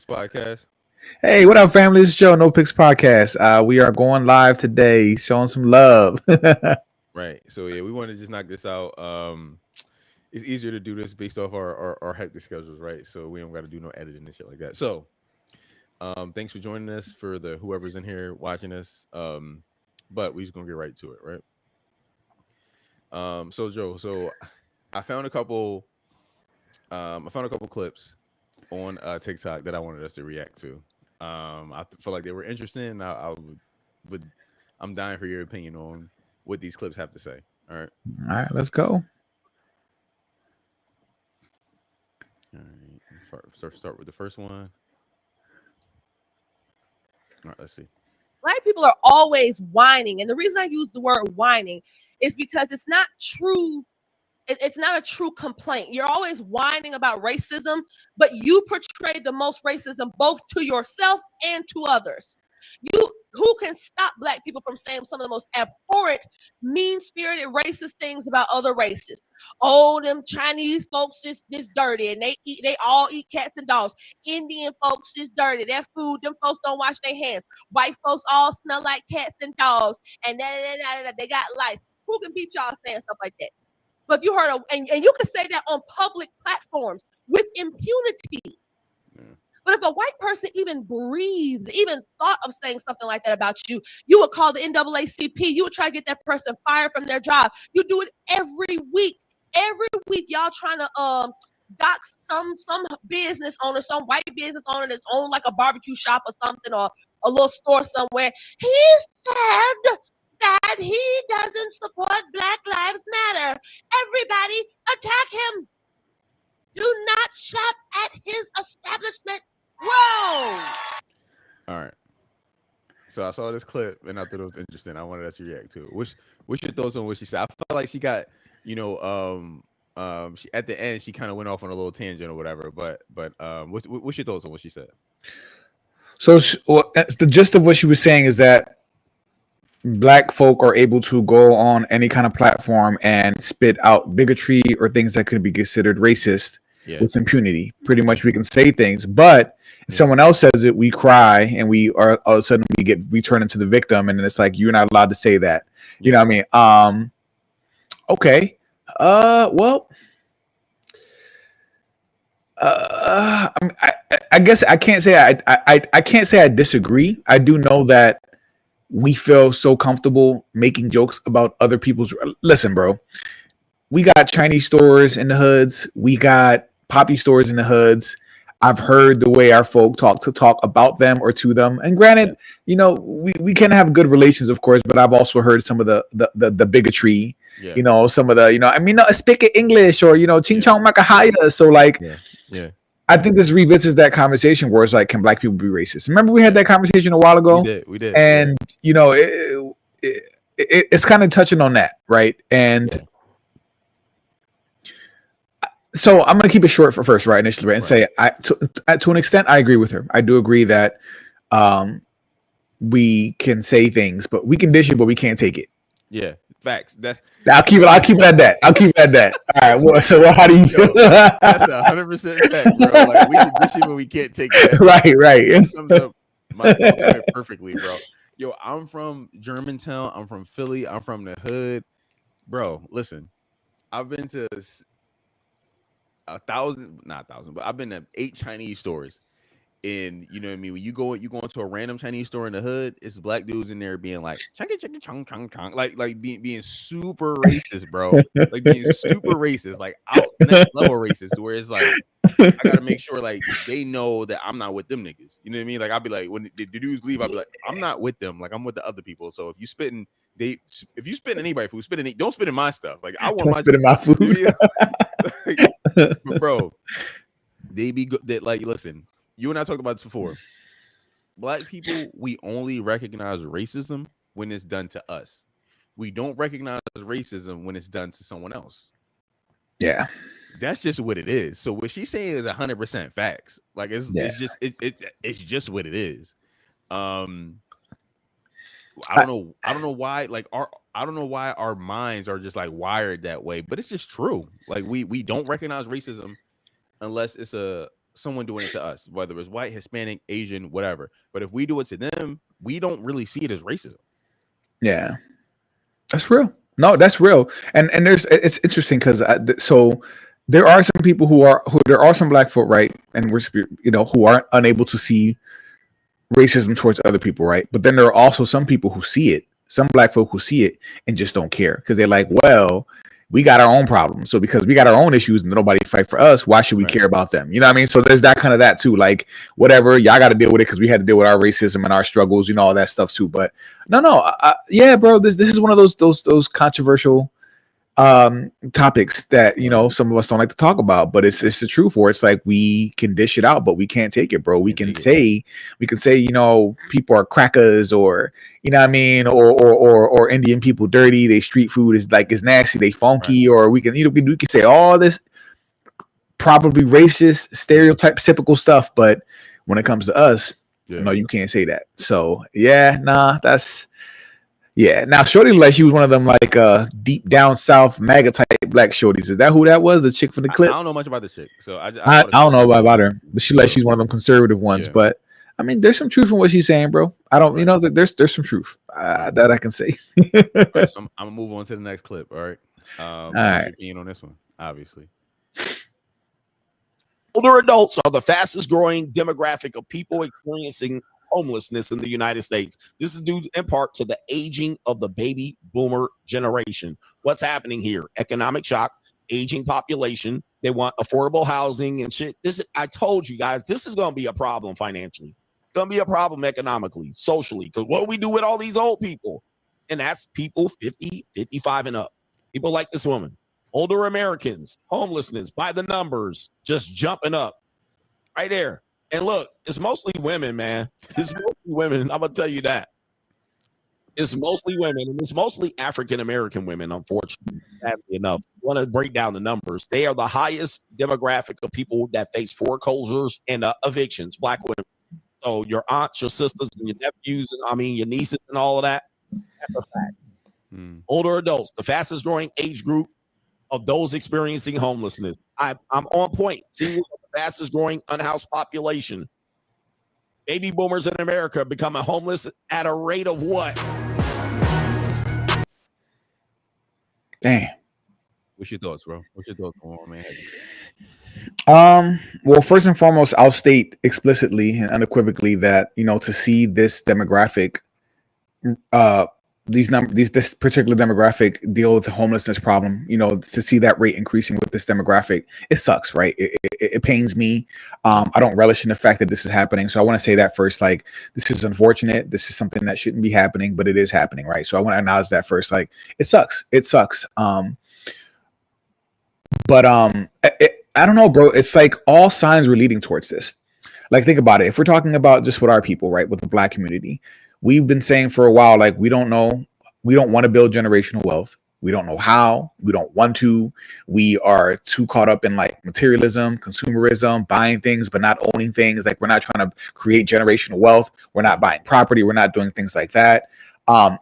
Podcast. Hey, what up, family? This is Joe, No Picks Podcast. We are going live today, showing some love. Right. So yeah, we want to just knock this out. It's easier to do this based off our hectic schedules, right? So we don't got to do no editing and shit like that. So thanks for joining us for the whoever's in here watching us. But we just gonna get right to it, right? So Joe, I found a couple clips on TikTok that I wanted us to react to. Felt like they were interesting. Would I'm dying for your opinion on what these clips have to say. All right. All right, let's go. All right. Start with the first one. All right, let's see. Black people are always whining. And the reason I use the word whining is because it's not true. It's not a true complaint. You're always whining about racism, but you portray the most racism both to yourself and to others. Who can stop Black people from saying some of the most abhorrent, mean-spirited, racist things about other races? Oh, them Chinese folks is dirty, and they all eat cats and dogs. Indian folks is dirty. That food, them folks don't wash their hands. White folks all smell like cats and dogs, and they got lice. Who can beat y'all saying stuff like that? But if you heard, and you can say that on public platforms with impunity. Yeah. But if a white person even breathes, even thought of saying something like that about you, you would call the NAACP. You would try to get that person fired from their job. You do it every week. Every week, y'all trying to dox some business owner, some white business owner that's owned like a barbecue shop or something, or a little store somewhere. He said that he doesn't support Black Lives Matter. Everybody attack him. Do not shop at his establishment. Whoa! All right. So I saw this clip and I thought it was interesting. I wanted us to react to it. What's your thoughts on what she said? I felt like she got, she, at the end she kind of went off on a little tangent or whatever. But what's your thoughts on what she said? So the gist of what she was saying is that Black folk are able to go on any kind of platform and spit out bigotry or things that could be considered racist with impunity. Pretty much we can say things, but if someone else says it, we cry and we are all of a sudden we turn into the victim, and then it's like you're not allowed to say that. You know what I mean? Okay. Well, I guess I can't say I can't say I disagree. I do know that we feel so comfortable making jokes about other people's. Listen, bro, we got Chinese stores in the hoods. We got poppy stores in the hoods. I've heard the way our folk talk about them or to them. And granted, we can have good relations, of course, but I've also heard some of the bigotry. Yeah. Some of the, speak English or ching chong makahaya. So like, yeah. I think this revisits that conversation where it's like, can Black people be racist? Remember we had that conversation a while ago? We did. And, it's kind of touching on that, right? And so I'm going to keep it short for first, right, initially, right? And say, to an extent, I agree with her. I do agree that we can say things, but we can dish it, but we can't take it. Yeah. Facts. I'll keep it at that. All right. Well, so how do you feel? That's 100% fact, bro. Like we can dish it, but we can't take it. Right. That sums up my point perfectly, bro. Yo, I'm from Germantown. I'm from Philly. I'm from the hood, bro. Listen, I've been to 1,000, not 1,000, but I've been to 8 Chinese stores. And you know what I mean? When you go into a random Chinese store in the hood, it's Black dudes in there being like chong chong chong, like being super racist, bro. Like being super racist, like out next level racist, where it's like I gotta make sure like they know that I'm not with them niggas. You know what I mean? Like I'll be like, when the dudes leave, I'll be like, I'm not with them. Like I'm with the other people. So if you spitting anybody food, don't spit in my stuff. Like I want spit in my food. But bro, they be good. That like, listen. You and I talked about this before. Black people, we only recognize racism when it's done to us. We don't recognize racism when it's done to someone else. Yeah. That's just what it is. So what she's saying is 100% facts. Like it's just what it is. I don't know why. Like I don't know why our minds are just like wired that way, but it's just true. Like we don't recognize racism unless it's someone doing it to us, whether it's white, Hispanic, Asian, whatever. But if we do it to them, we don't really see it as racism. Yeah, that's real. No, that's real. And it's interesting because so there are some people who there are some black folk, right, and we're who aren't unable to see racism towards other people, right? But then there are also some people who see it, some black folk who see it and just don't care because they're like, well, we got our own problems. So because we got our own issues and nobody fight for us, why should we care about them? You know what I mean? So there's that kind of that too. Like, whatever, y'all got to deal with it because we had to deal with our racism and our struggles, all that stuff too. But no, yeah, bro, this is one of those controversial topics that some of us don't like to talk about, but it's the truth. Where it's like we can dish it out, but we can't take it, bro. We can say people are crackers, or you know what I mean, or Indian people dirty. They street food is nasty. They funky, or we can we can say all this probably racist, stereotype, typical stuff. But when it comes to us, no, you can't say that. So yeah, nah, that's. Yeah, now shorty like she was one of them deep down south MAGA type black shorties. Is that who that was? The chick from the clip? I don't know much about the chick, so I don't know about her. But she's one of them conservative ones. Yeah. But I mean, there's some truth in what she's saying, bro. I don't, there's some truth that I can say. Right, so I'm gonna move on to the next clip. All right. All right. On this one, obviously. Older adults are the fastest growing demographic of people experiencing homelessness in the United States. This is due in part to the aging of the baby boomer generation. What's happening here? Economic shock, aging population. They want affordable housing and shit. I told you guys, this is going to be a problem financially. It's going to be a problem economically, socially. Because what do we do with all these old people? And that's people 50, 55 and up. People like this woman. Older Americans, homelessness by the numbers, just jumping up right there. And look, it's mostly women, man. It's mostly women. I'm going to tell you that. It's mostly women, and it's mostly African-American women, unfortunately, sadly enough. I want to break down the numbers. They are the highest demographic of people that face foreclosures and evictions, black women. So your aunts, your sisters, and your nephews, and your nieces and all of that, that's a fact. Older adults, the fastest growing age group of those experiencing homelessness. I'm on point. Seniors are the fastest growing unhoused population. Baby boomers in America becoming homeless at a rate of what? Damn. What's your thoughts, bro? What's your thoughts on man? Well, first and foremost, I'll state explicitly and unequivocally that, to see this demographic, this particular demographic deal with the homelessness problem, to see that rate increasing with this demographic, it sucks, right? It pains me. I don't relish in the fact that this is happening. So I want to say that first, this is unfortunate. This is something that shouldn't be happening, but it is happening, right? So I want to acknowledge that first. It sucks. It sucks. But I don't know, bro. It's all signs were leading towards this. Think about it. If we're talking about just with our people, right, with the black community, we've been saying for a while, we don't know. We don't want to build generational wealth. We don't know how. We don't want to. We are too caught up in materialism, consumerism, buying things, but not owning things. We're not trying to create generational wealth. We're not buying property. We're not doing things like that.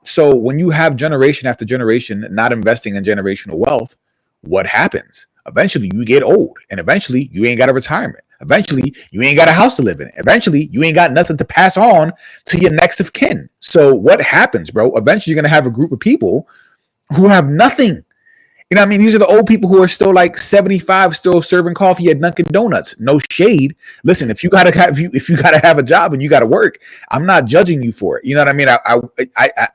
So when you have generation after generation not investing in generational wealth, what happens? Eventually you get old, and eventually you ain't got a retirement. Eventually you ain't got a house to live in. Eventually you ain't got nothing to pass on to your next of kin. So what happens, bro? Eventually you're going to have a group of people who have nothing. You know what I mean? These are the old people who are still 75, still serving coffee at Dunkin' Donuts. No shade. Listen, if you gotta have a job and you gotta work, I'm not judging you for it. You know what I mean?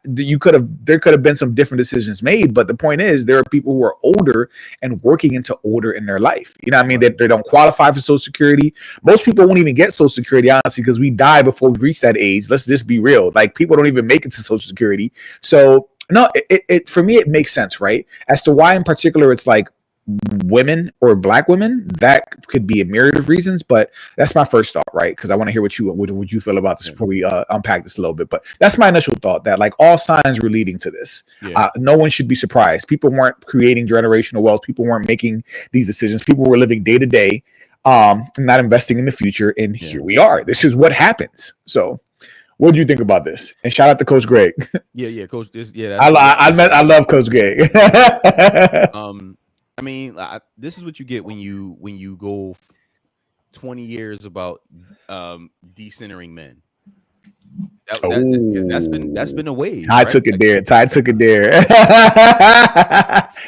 There could have been some different decisions made, but the point is, there are people who are older and working into older in their life. You know what I mean? They don't qualify for Social Security. Most people won't even get Social Security, honestly, because we die before we reach that age. Let's just be real. People don't even make it to Social Security. So no, it for me, it makes sense, right? As to why in particular it's women or black women, that could be a myriad of reasons, but that's my first thought, right? Because I want to hear what you feel about this before we unpack this a little bit. But that's my initial thought, that all signs were leading to this. No one should be surprised. People weren't creating generational wealth. People weren't making these decisions. People were living day to day, not investing in the future. And here we are. This is what happens. So what do you think about this? And shout out to Coach Greg. Yeah, Coach. I love Coach Greg. This is what you get when you go 20 years about decentering men. That's been a wave, Ty right? took it Like, there. Ty took it there.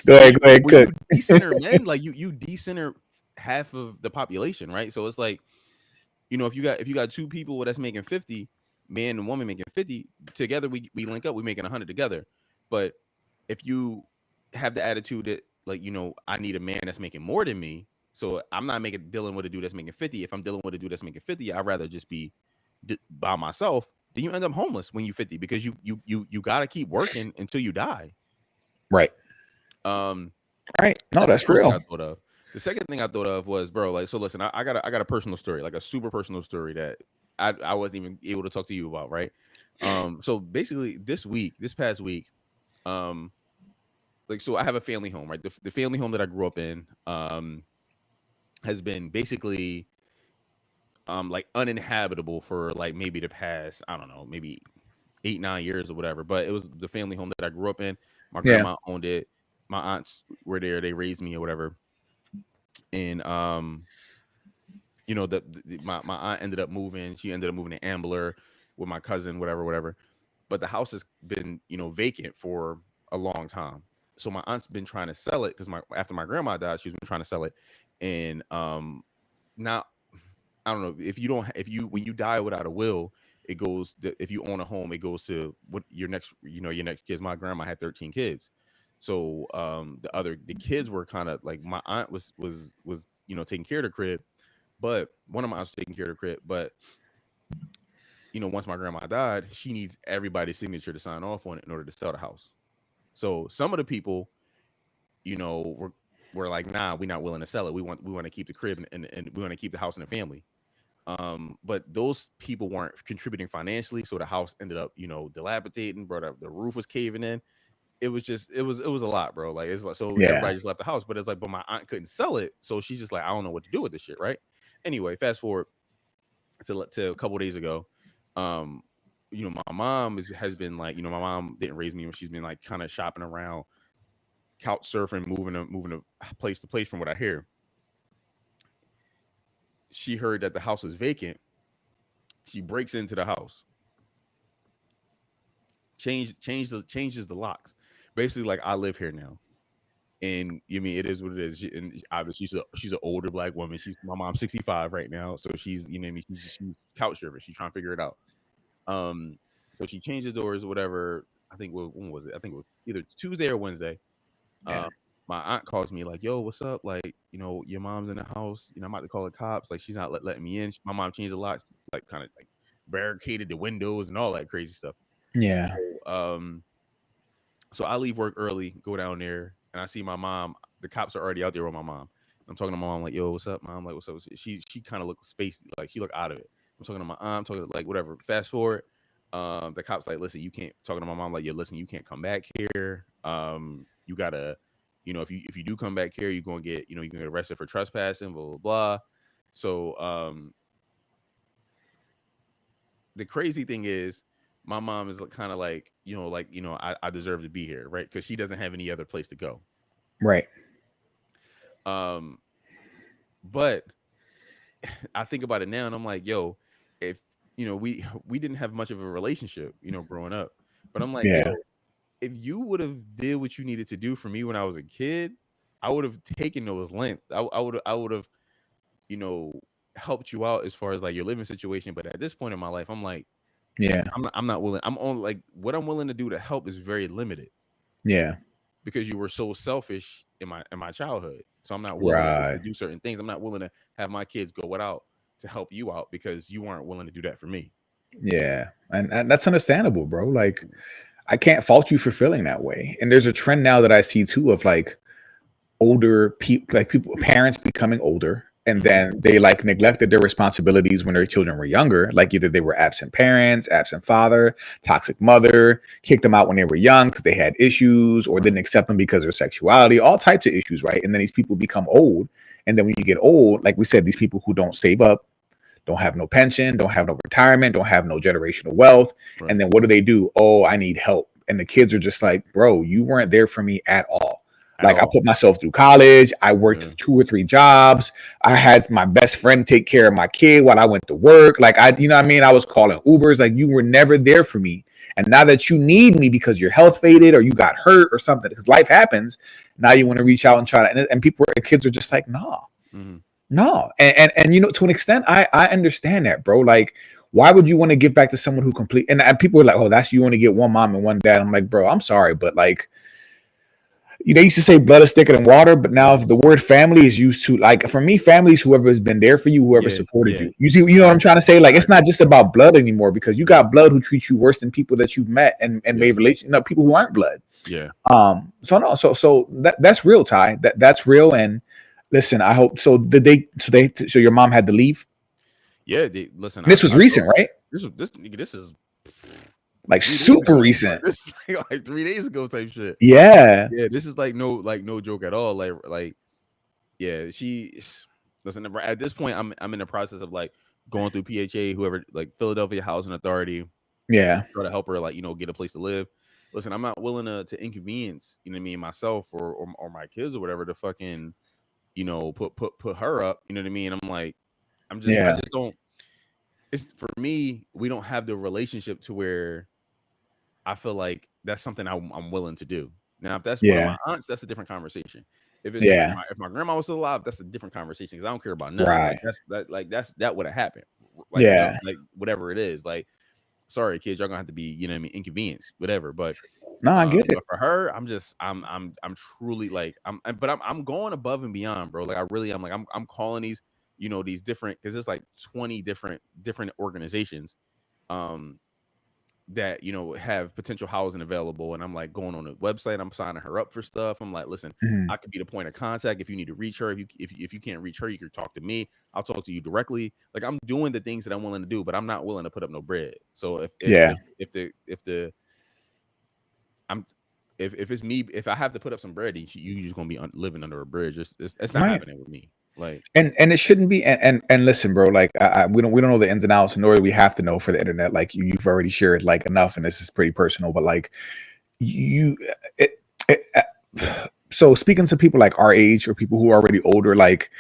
Go ahead. Go ahead. when you Cook. decenter men, like you decenter half of the population, right? So it's like, if you got two people that's making 50, man and woman making 50 together, we link up, we making 100 together. But if you have the attitude that, like, I need a man that's making more than me, so I'm not dealing with a dude that's making 50. If I'm dealing with a dude that's making 50, I'd rather just be by myself. Then you end up homeless when you 50, because you got to keep working until you die. Right. Um, Right. No, that's that's the first thing real. I thought of. The second thing I thought of was, bro, like, so listen, I got a personal story, like a super personal story that I wasn't even able to talk to you about, right? So basically this past week, like, so I have a family home, right? The family home that I grew up in, has been basically, like, uninhabitable for like maybe the past, I don't know, maybe 8-9 years or whatever. But it was the family home that I grew up in. My Yeah. grandma owned it. My aunts were there. They raised me or whatever. And my aunt ended up moving. She ended up moving to Ambler with my cousin, whatever. But the house has been, vacant for a long time. So my aunt's been trying to sell it, because after my grandma died, she's been trying to sell it. And now, I don't know, when you die without a will, it goes, if you own a home, it goes to what your next kids. My grandma had 13 kids. So the kids were kind of like, my aunt was taking care of the crib, but one of my aunts was taking care of the crib. But once my grandma died, she needs everybody's signature to sign off on it in order to sell the house. So some of the people, were like, nah, we're not willing to sell it. We want to keep the crib, and we want to keep the house in the family. But those people weren't contributing financially, so the house ended up, dilapidating. Bro, the roof was caving in. It was a lot, bro. Like, it's like, so Yeah. everybody just left the house. But it's like, but my aunt couldn't sell it, so she's just like, I don't know what to do with this shit, right? Anyway, fast forward to a couple days ago. My mom has been like, my mom didn't raise me, she's been like kind of shopping around, couch surfing, moving to place to place. From what I hear, she heard that the house was vacant. She breaks into the house, changes the locks. Basically, like, I live here now, and it is what it is. And obviously, she's an older black woman. My mom's 65 right now, so she's, she's couch surfing. She's trying to figure it out. So she changed the doors or whatever. I think, when was it? I think it was either Tuesday or Wednesday. Yeah. My aunt calls me like, "Yo, what's up? Like, your mom's in the house. I'm about to call the cops. Like, she's not letting me in." My mom changed the locks, like, kind of like barricaded the windows and all that crazy stuff. Yeah. So I leave work early, go down there, and I see my mom. The cops are already out there with my mom. I'm talking to my mom like, "Yo, what's up, mom? Like, what's up?" She kind of looked spaced, like she looked out of it. I'm talking to my aunt, talking like whatever. Fast forward, the cops like, "Listen, you can't." Talking to my mom like, "Yeah, listen, you can't come back here. You gotta, if you do come back here, you're gonna get, you can get arrested for trespassing, blah blah blah." So the crazy thing is, my mom is kind of like, I deserve to be here, right? Because she doesn't have any other place to go. Right. But I think about it now, and I'm like, yo, if we didn't have much of a relationship, growing up. But I'm like, Yeah. yo, if you would have did what you needed to do for me when I was a kid, I would have taken those lengths. I would have, helped you out as far as like your living situation. But at this point in my life, I'm like, Yeah. I'm not willing. I'm only like, what I'm willing to do to help is very limited, Yeah. because you were so selfish in my childhood. So I'm not willing to do certain things. I'm not willing to have my kids go without to help you out, because you weren't willing to do that for me. Yeah. And that's understandable, bro. Like, I can't fault you for feeling that way. And there's a trend now that I see too of like older people, like parents becoming older, and then they like neglected their responsibilities when their children were younger. Like, either they were absent parents, absent father, toxic mother, kicked them out when they were young because they had issues, or didn't accept them because of their sexuality, all types of issues, right? And then these people become old. And then when you get old, like we said, these people who don't save up, don't have no pension, don't have no retirement, don't have no generational wealth. Right. And then what do? Oh, I need help. And the kids are just like, bro, you weren't there for me at all. Like I all. put myself through college. I worked Yeah. 2 or 3 jobs. I had my best friend take care of my kid while I went to work. Like you know what I mean? I was calling Ubers. Like you were never there for me. And now that you need me because your health faded or you got hurt or something, because life happens, now you want to reach out and try to, and people, kids are just like, no, no. And you know, to an extent, I understand that, bro. Like, why would you want to give back to someone who and people are like, oh, that's you only get one mom and one dad. I'm like, bro, I'm sorry, but like, they used to say blood is thicker than water, but now if the word family is used to, like, for me, family is whoever has been there for you, whoever supported you. You see, you know what I'm trying to say? Like, it's not just about blood anymore, because you got blood who treat you worse than people that you've met and made relations, you know, people who aren't blood. Yeah. So that's real, Ty. That's real. And listen, I hope so. So your mom had to leave? Yeah. Listen, This was recent, right? This is like super recent. This is like 3 days ago type shit. Yeah. Yeah. This is like no joke at all. Like, yeah, listen, at this point, I'm in the process of like going through PHA, whoever, like Philadelphia Housing Authority. Yeah. Try to help her, like, you know, get a place to live. Listen, I'm not willing to inconvenience, you know what I mean, myself or my kids or whatever to fucking, you know, put her up, you know what I mean? I'm like, I just don't. It's for me, we don't have the relationship to where I feel like that's something I'm willing to do. Now, if that's one of my aunts, that's a different conversation. If it's if my grandma was still alive, that's a different conversation, because I don't care about nothing. Right. Like, that would have happened. Like, like whatever it is. Like, sorry, kids, y'all gonna have to be, you know what I mean, inconvenienced, whatever. But no, I get it. But for her, I'm truly like, I'm going above and beyond, bro. Like, I really am. Like, I'm calling these, you know, these different, because it's like 20 different organizations that, you know, have potential housing available, and I'm like going on the website, I'm signing her up for stuff. I'm like, listen, I could be the point of contact if you need to reach her. If you can't reach her, you can talk to me. I'll talk to you directly. Like, I'm doing the things that I'm willing to do, but I'm not willing to put up no bread. So if it's me, if I have to put up some bread, you just gonna be living under a bridge. It's not happening with me. Like, and it shouldn't be. And listen, bro, like we don't know the ins and outs, nor do we have to know for the internet. Like, you've already shared like enough, and this is pretty personal. But like so speaking to people like our age or people who are already older, like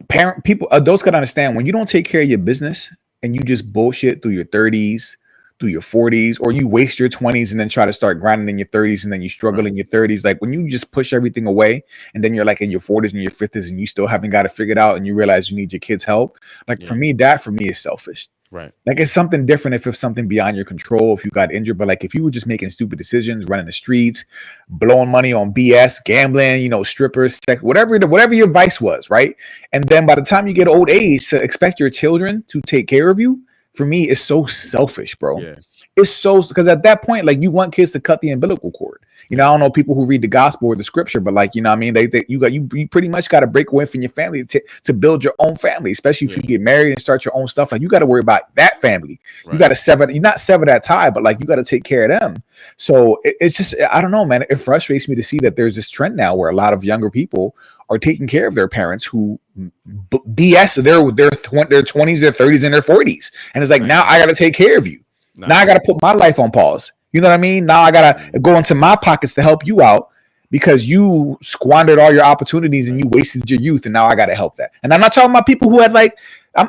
adults gotta understand, when you don't take care of your business and you just bullshit through your 30s, through your 40s, or you waste your 20s and then try to start grinding in your 30s, and then you struggle in your 30s. Like, when you just push everything away and then you're like in your 40s and your 50s and you still haven't got it figured out, and you realize you need your kids' help. Like, for me is selfish. Right. Like, it's something different if it's something beyond your control, if you got injured. But like, if you were just making stupid decisions, running the streets, blowing money on BS, gambling, you know, strippers, sex, whatever your vice was, right? And then by the time you get old age, to expect your children to take care of you, for me, it's so selfish, bro. Yeah. It's so, because at that point, like, you want kids to cut the umbilical cord. You know, I don't know people who read the gospel or the scripture, but like, you know what I mean? You pretty much got to break away from your family to build your own family, especially if you get married and start your own stuff. Like, you got to worry about that family. Right. You got to not sever that tie, but like, you got to take care of them. So it's just, I don't know, man. It frustrates me to see that there's this trend now where a lot of younger people are taking care of their parents who BS their 20s, their 30s, and their 40s. And it's like, now I got to take care of you. Now I got to put my life on pause. You know what I mean? Now I got to go into my pockets to help you out because you squandered all your opportunities and you wasted your youth. And now I got to help that. And I'm not talking about people who had like,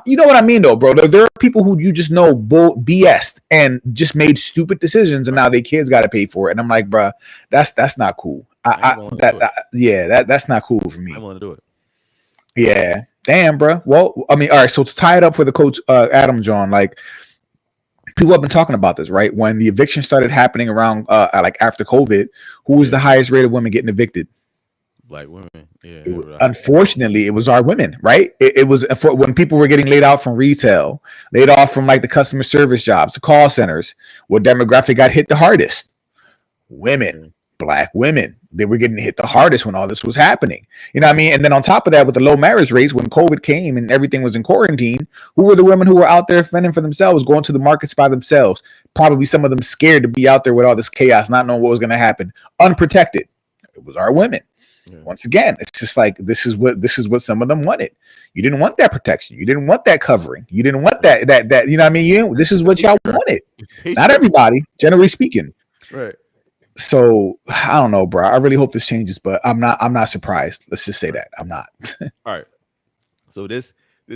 you know what I mean though, bro? There are people who you just know BS and just made stupid decisions, and now their kids got to pay for it. And I'm like, bro, that's not cool. That's not cool for me. I want to do it. Yeah. Damn, bro. Well, I mean, all right. So to tie it up for the coach, Adam John, like, people have been talking about this, right? When the eviction started happening around, like after COVID, who was the highest rate of women getting evicted? Black women. Yeah. Unfortunately, it was our women, right? It was for when people were getting laid off from retail, laid off from like the customer service jobs, the call centers. What demographic got hit the hardest? Women. Black women. They were getting hit the hardest when all this was happening. You know what I mean? And then on top of that, with the low marriage rates, when COVID came and everything was in quarantine, who were the women who were out there fending for themselves, going to the markets by themselves? Probably some of them scared to be out there with all this chaos, not knowing what was going to happen, unprotected. It was our women. Yeah. Once again, it's just like, this is what some of them wanted. You didn't want that protection. You didn't want that covering. You didn't want that, you know what I mean? This is what y'all wanted. Not everybody, generally speaking. Right. So I don't know, bro. I really hope this changes, but I'm not surprised. Let's just say that I'm not. All right. So this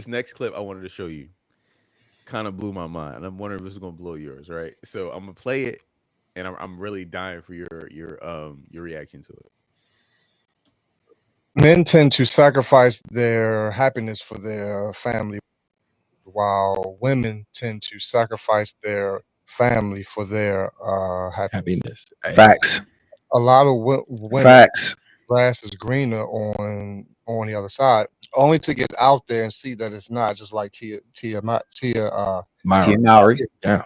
next clip I wanted to show you kind of blew my mind. And I'm wondering if this is gonna blow yours, right? So I'm gonna play it, and I'm really dying for your reaction to it. Men tend to sacrifice their happiness for their family, while women tend to sacrifice their family for their happiness. Happiness. Facts. A lot of women, Facts. grass is greener on the other side, only to get out there and see that it's not. Just like Tia Mowry. Yeah.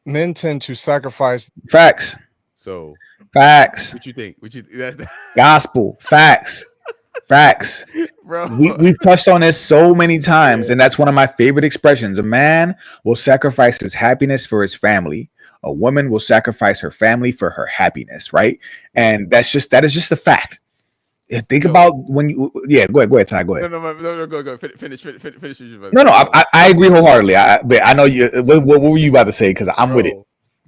Men tend to sacrifice. Facts. So Facts. what you think? What you that's Gospel. Facts. Facts. bro? We've touched on this so many times, and that's one of my favorite expressions. A man will sacrifice his happiness for his family. A woman will sacrifice her family for her happiness, right? And that is just a fact. Think about when you, go ahead, Ty, go ahead. No, go. Finish. No, I agree wholeheartedly. But I know you. What were you about to say? Because I'm with it.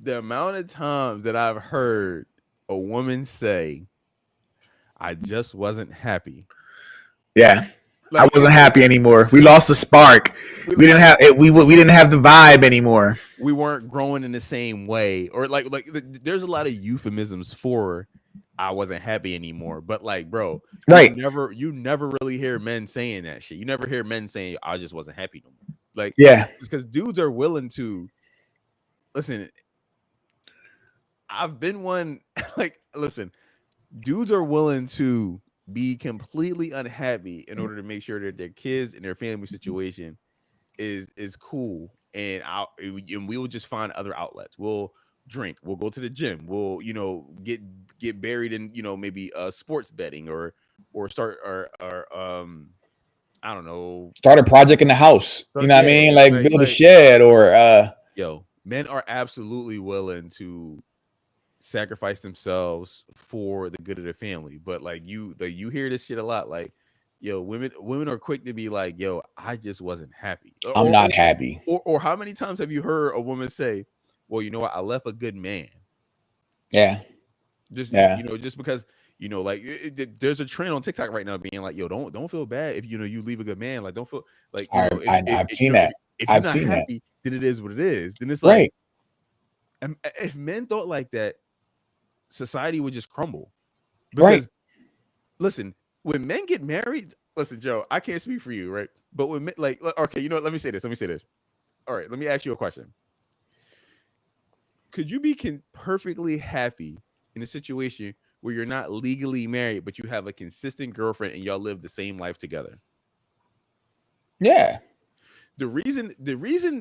The amount of times that I've heard a woman say, "I just wasn't happy." Yeah, Like, I wasn't happy anymore. We lost the spark. We didn't have it. We didn't have the vibe anymore. We weren't growing in the same way, or like there's a lot of euphemisms for I wasn't happy anymore. But like, bro, right? You never really hear men saying that shit. You never hear men saying I just wasn't happy no more. Like, yeah, because dudes are willing to listen. I've been one. Like, listen, dudes are willing to be completely unhappy in order to make sure that their kids and their family situation is cool, and we will just find other outlets. We'll drink, we'll go to the gym, we'll get buried in maybe sports betting or start or I don't know, start a project in the house. You know what I mean? Like build a shed or men are absolutely willing to sacrifice themselves for the good of the family. But like you hear this shit a lot, like, women are quick to be like, I just wasn't happy. I'm not happy. Or how many times have you heard a woman say, well, you know what, I left a good man. Yeah. Just because, like there's a trend on TikTok right now being like, don't feel bad if you leave a good man. Like, don't feel like I've seen that. If you're not happy, then it is what it is. Then it's like, if men thought like that, society would just crumble. Because listen, when men get married, listen, Joe, I can't speak for you, right? But when men, like, okay, let me say this. All right, let me ask you a question. Could you be perfectly happy in a situation where you're not legally married, but you have a consistent girlfriend and y'all live the same life together? Yeah. The reason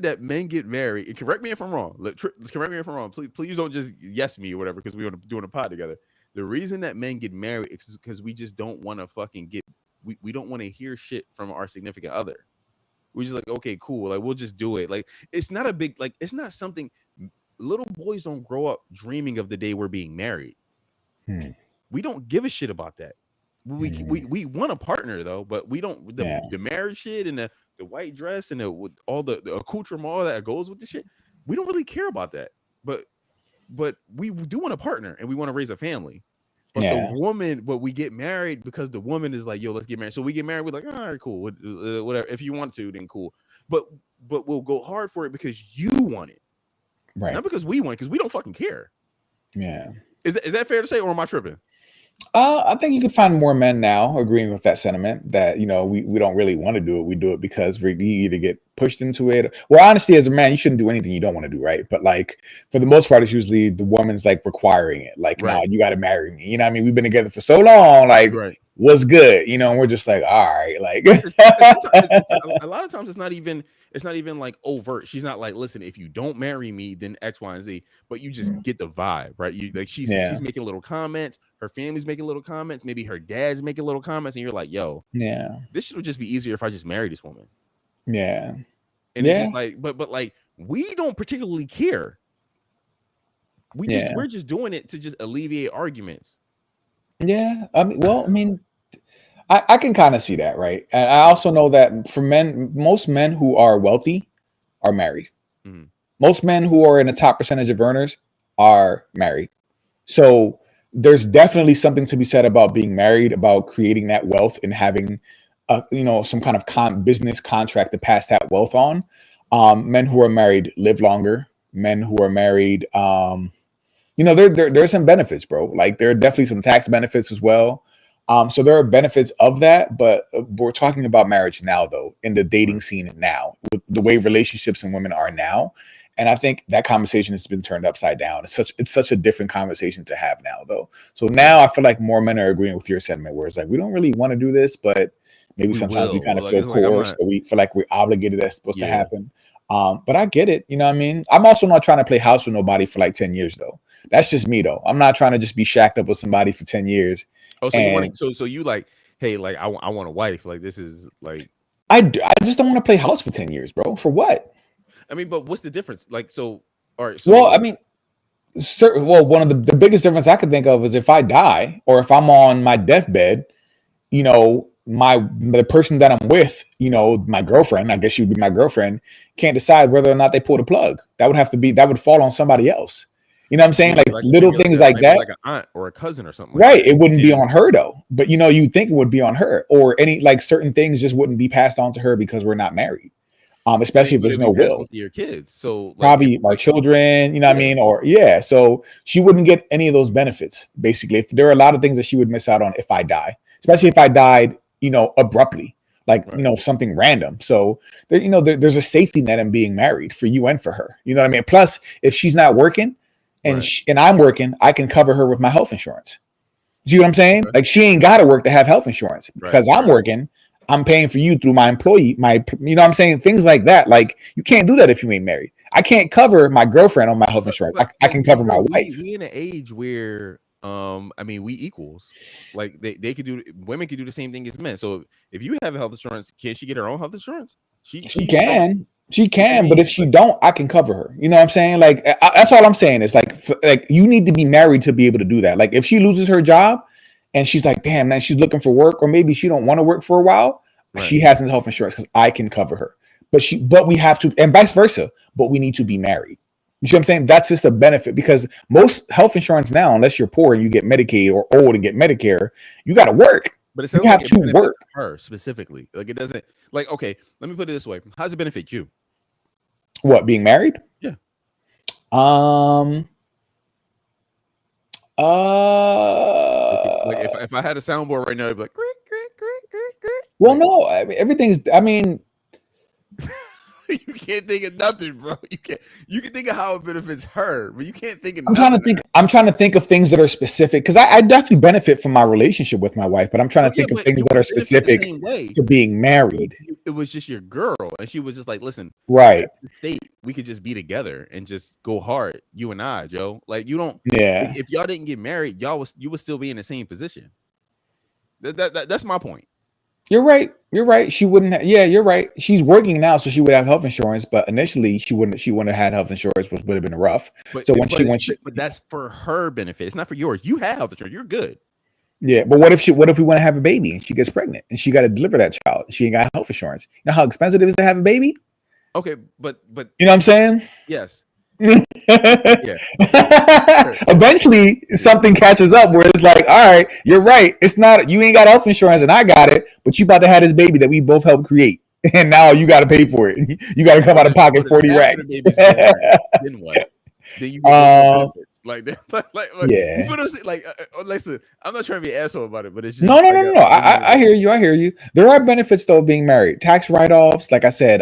that men get married, and correct me if I'm wrong. Correct me if I'm wrong. Please don't just yes me or whatever, because we're doing a pod together. The reason that men get married is because we just don't want to we don't want to hear shit from our significant other. We're just like, okay, cool. Like, we'll just do it. Like, it's not a big, like, it's not something. Little boys don't grow up dreaming of the day we're being married. We don't give a shit about that. We want a partner though, but we don't the marriage shit and the white dress and all the accoutrement, all that goes with the shit. We don't really care about that. But we do want a partner and we want to raise a family. But the woman, but we get married because the woman is like, let's get married. So we get married. We're like, all right, cool, whatever. If you want to, then cool. But we'll go hard for it because you want it, right? Not because we want it, because we don't fucking care. Yeah. Is that fair to say, or am I tripping? I think you can find more men now agreeing with that sentiment that, we don't really want to do it. We do it because we either get pushed into it. Well, honestly, as a man, you shouldn't do anything you don't want to do, right? But like, for the most part, it's usually the woman's like requiring it. Like, nah, you got to marry me. You know what I mean? We've been together for so long. Like, what's good? And we're just like, all right. Like, a lot of times it's not even like overt. She's not like, listen, if you don't marry me, then X, Y, and Z. But you just get the vibe, right? You like she's making little comments. Her family's making little comments. Maybe her dad's making little comments, and you're like, yo, this shit would just be easier if I just marry this woman. Yeah. And it's just like, but like, we don't particularly care. We're just doing it to just alleviate arguments. Yeah. I can kind of see that, right? And I also know that for men, most men who are wealthy are married. Most men who are in the top percentage of earners are married. So there's definitely something to be said about being married, about creating that wealth and having some kind of business contract to pass that wealth on. Men who are married live longer. Men who are married, there's some benefits, bro. Like there are definitely some tax benefits as well. So there are benefits of that, but we're talking about marriage now, though, in the dating scene now, with the way relationships and women are now. And I think that conversation has been turned upside down. It's such a different conversation to have now, though. So now I feel like more men are agreeing with your sentiment, where it's like we don't really want to do this, but maybe sometimes we kind of feel coerced, or we feel like we're obligated. That's supposed to happen. But I get it. You know what I mean? I'm also not trying to play house with nobody for like 10 years, though. That's just me, though. I'm not trying to just be shacked up with somebody for 10 years. Oh, so you want so you like, hey, like I want a wife. Like this is like I just don't want to play house for 10 years, bro. For what? I mean, but what's the difference? Like, so all right. So, well, I mean, one of the biggest difference I could think of is if I die or if I'm on my deathbed, the person that I'm with, my girlfriend, I guess she would be my girlfriend, can't decide whether or not they pull the plug. That would fall on somebody else. You know what I'm saying? Like little things like that. Like an aunt or a cousin or something. Right. It wouldn't be on her though. But you'd think it would be on her, or any like certain things just wouldn't be passed on to her because we're not married. Especially if there's no will. To your kids. So like, probably my children, what I mean? Or so she wouldn't get any of those benefits. Basically, if there are a lot of things that she would miss out on if I die, especially if I died, abruptly, like, something random. So there's a safety net in being married for you and for her. You know what I mean? Plus, if she's not working and and I'm working, I can cover her with my health insurance. See what I'm saying? Like she ain't got to work to have health insurance because I'm working. I'm paying for you through my employee, you know what I'm saying? Things like that. Like you can't do that if you ain't married. I can't cover my girlfriend on my health insurance. I can cover my wife. We in an age where, I mean, we equals. Like women can do the same thing as men. So if you have health insurance, can she get her own health insurance? She can, but if she don't, I can cover her. You know what I'm saying? Like that's all I'm saying. It's like you need to be married to be able to do that. Like if she loses her job, and she's like, damn, man, she's looking for work, or maybe she don't want to work for a while. She has health insurance because I can cover her. But we have to, and vice versa, but we need to be married. You see what I'm saying? That's just a benefit because most health insurance now, unless you're poor and you get Medicaid or old and get Medicare, you got to work. But it you have to work. Her specifically. Like it doesn't, like, okay, let me put it this way. How does it benefit you? What, being married? Yeah. Like if I had a soundboard right now, it'd be like, creak, creak, creak, creak, creak. Well, no, I mean, everything's. I mean, you can't think of nothing, bro. You can think of how it benefits her, but you can't think of. I'm trying to think of things that are specific because I definitely benefit from my relationship with my wife, but I'm trying to think of things that are specific to being married. It was just your girl, and she was just like, "Listen, right? State, we could just be together and just go hard, you and I, Joe. Like you don't. Yeah. If y'all didn't get married, you would still be in the same position. That's my point. You're right. She wouldn't. You're right. She's working now, so she would have health insurance. But initially, she wouldn't have had health insurance, which would have been rough. But that's for her benefit. It's not for yours. You have health insurance. You're good. Yeah, but what if we want to have a baby and she gets pregnant and she got to deliver that child? She ain't got health insurance. You know how expensive it is to have a baby? Okay, but you know what I'm saying? Yes. Eventually something catches up where it's like, all right, you're right. It's not, you ain't got health insurance and I got it, but you about to have this baby that we both helped create. And now you got to pay for it. You got to come out of pocket 40 racks. Then what? Then you get like that. Yeah. Listen, I'm not trying to be an asshole about it, but it's just no. I hear you. There are benefits though of being married. Tax write-offs, like I said,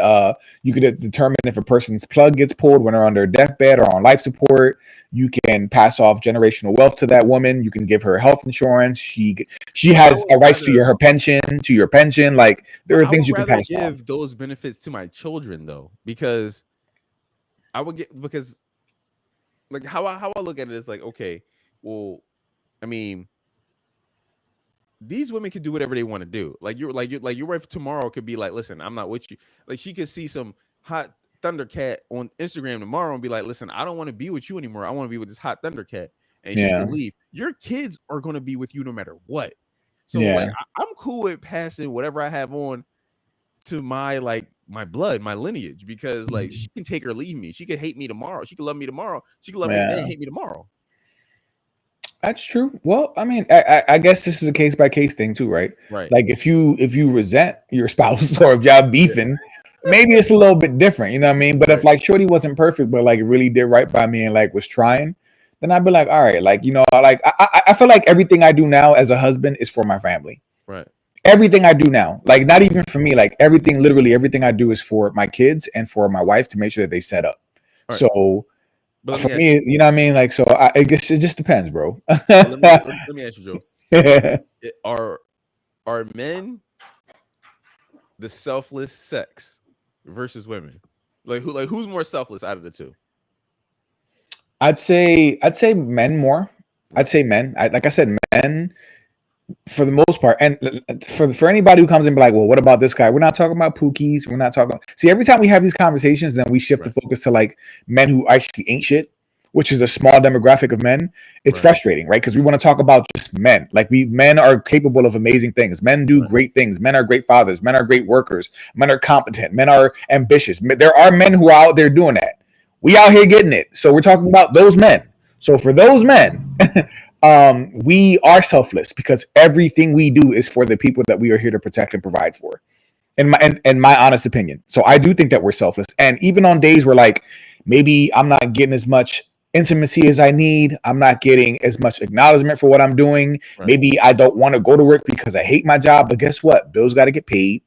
you could determine if a person's plug gets pulled when they're on their deathbed or on life support. You can pass off generational wealth to that woman. You can give her health insurance. She has a rights to your pension. Like there are things you can pass off. Give those benefits to my children though, because like how I look at it is like, okay, well, I mean, these women can do whatever they want to do. Your wife tomorrow could be like, listen, I'm not with you. Like she could see some hot Thundercat on Instagram tomorrow and be like, listen, I don't want to be with you anymore. I want to be with this hot Thundercat, and she can leave. Your kids are going to be with you no matter what. So like, I'm cool with passing whatever I have on to my blood, my lineage, because like she can take or leave me. She could hate me tomorrow. She could love me tomorrow. She could love me today and hate me tomorrow. That's true. Well, I mean, I guess this is a case by case thing too, right? Right. Like if you resent your spouse or if y'all Yeah. beefing, maybe it's a little bit different. You know what I mean? But if Right. like Shorty wasn't perfect, but like really did right by me and like was trying, then I'd be like, all right, like like I feel like everything I do now as a husband is for my family. Right. Everything I do now, like not even for me, like everything, literally everything I do is for my kids and for my wife to make sure that they set up. All right. So But let for me ask me, you know what I mean? Like, so I guess it just depends, bro. but let me ask you, Joe. Are men the selfless sex versus women? Who's more selfless out of the two? I'd say men more. I'd say men. Like I said, men for the most part. And for anybody who comes and be like, well, what about this guy? We're not talking about pookies. We're not talking. See, every time we have these conversations, then we shift the Right. focus to like men who actually ain't shit, which is a small demographic of men. It's Right. frustrating, right? Because we want to talk about just men. Like men are capable of amazing things. Men do Right. great things. Men are great fathers. Men are great workers. Men are competent. Men are ambitious. There are men who are out there doing that. We out here getting it. So we're talking about those men. So for those men, we are selfless because everything we do is for the people that we are here to protect and provide for. In my honest opinion. So I do think that we're selfless. And even on days where like maybe I'm not getting as much intimacy as I need, I'm not getting as much acknowledgement for what I'm doing. Right. Maybe I don't want to go to work because I hate my job. But guess what? Bills got to get paid.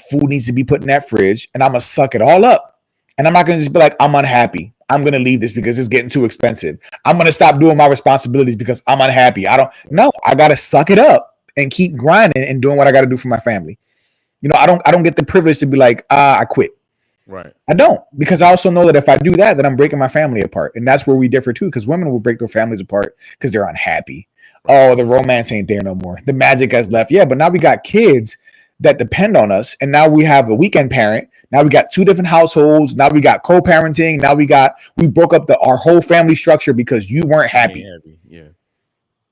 Food needs to be put in that fridge, and I'm gonna suck it all up. And I'm not gonna just be like, I'm unhappy. I'm gonna leave this because it's getting too expensive. I'm gonna stop doing my responsibilities because I'm unhappy. I don't know. I gotta suck it up and keep grinding and doing what I gotta do for my family. I don't get the privilege to be like, I quit. Right. I don't, because I also know that if I do that, then I'm breaking my family apart. And that's where we differ too, because women will break their families apart because they're unhappy. Right. Oh, the romance ain't there no more. The magic has left. Yeah, but now we got kids that depend on us. And now we have a weekend parent. Now we got two different households. Now we got co-parenting. Now we broke up our whole family structure because you weren't happy. Yeah.